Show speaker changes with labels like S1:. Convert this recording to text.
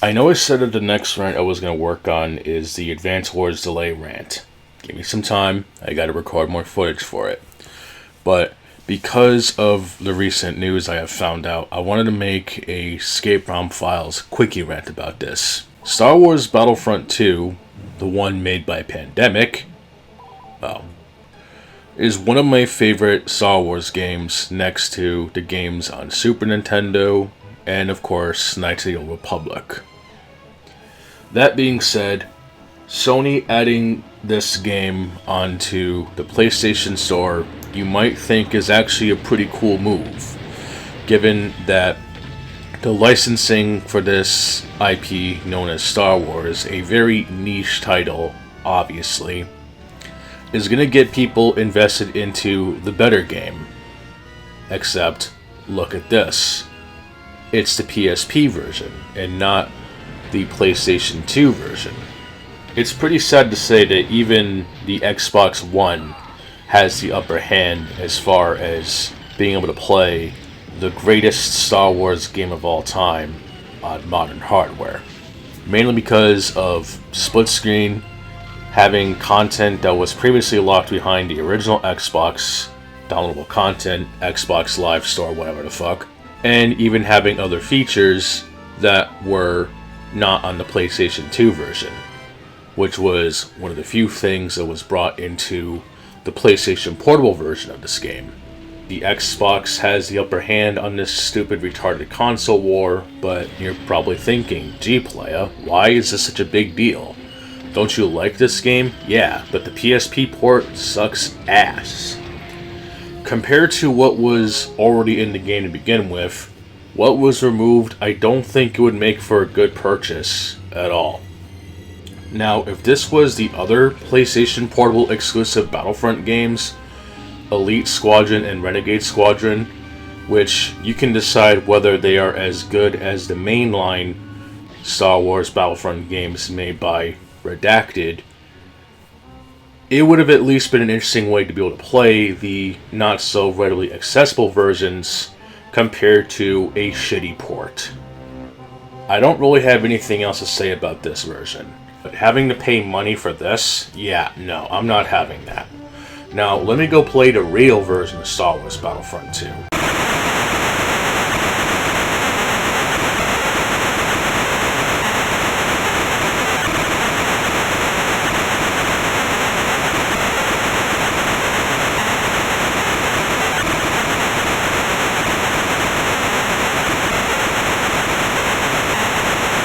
S1: I know I said that the next rant I was going to work on is the Advance Wars Delay rant. Give me some time, I gotta record more footage for it. But because of the recent news I have found out, I wanted to make a ScapeROMFiles Quickie rant about this. Star Wars Battlefront 2, the one made by Pandemic, well, is one of my favorite Star Wars games next to the games on Super Nintendo and, of course, Knights of the Old Republic. That being said, Sony adding this game onto the PlayStation Store, you might think is actually a pretty cool move, given that the licensing for this IP known as Star Wars, a very niche title, obviously, is going to get people invested into the better game. Except, look at this. It's the PSP version, and not the PlayStation 2 version. It's pretty sad to say that even the Xbox One has the upper hand as far as being able to play the greatest Star Wars game of all time on modern hardware. Mainly because of split screen, having content that was previously locked behind the original Xbox, downloadable content, Xbox Live Store, whatever the fuck, and even having other features that were not on the PlayStation 2 version, which was one of the few things that was brought into the PlayStation Portable version of this game. The Xbox has the upper hand on this stupid retarded console war, but you're probably thinking, gee playa, why is this such a big deal? Don't you like this game? Yeah, but the PSP port sucks ass. Compared to what was already in the game to begin with, what was removed I don't think it would make for a good purchase at all. Now, if this was the other PlayStation Portable exclusive Battlefront games, Elite Squadron and Renegade Squadron, which you can decide whether they are as good as the mainline Star Wars Battlefront games made by Redacted, it would have at least been an interesting way to be able to play the not so readily accessible versions compared to a shitty port. I don't really have anything else to say about this version, but having to pay money for this, yeah, no, I'm not having that. Now, let me go play the real version of Star Wars Battlefront 2.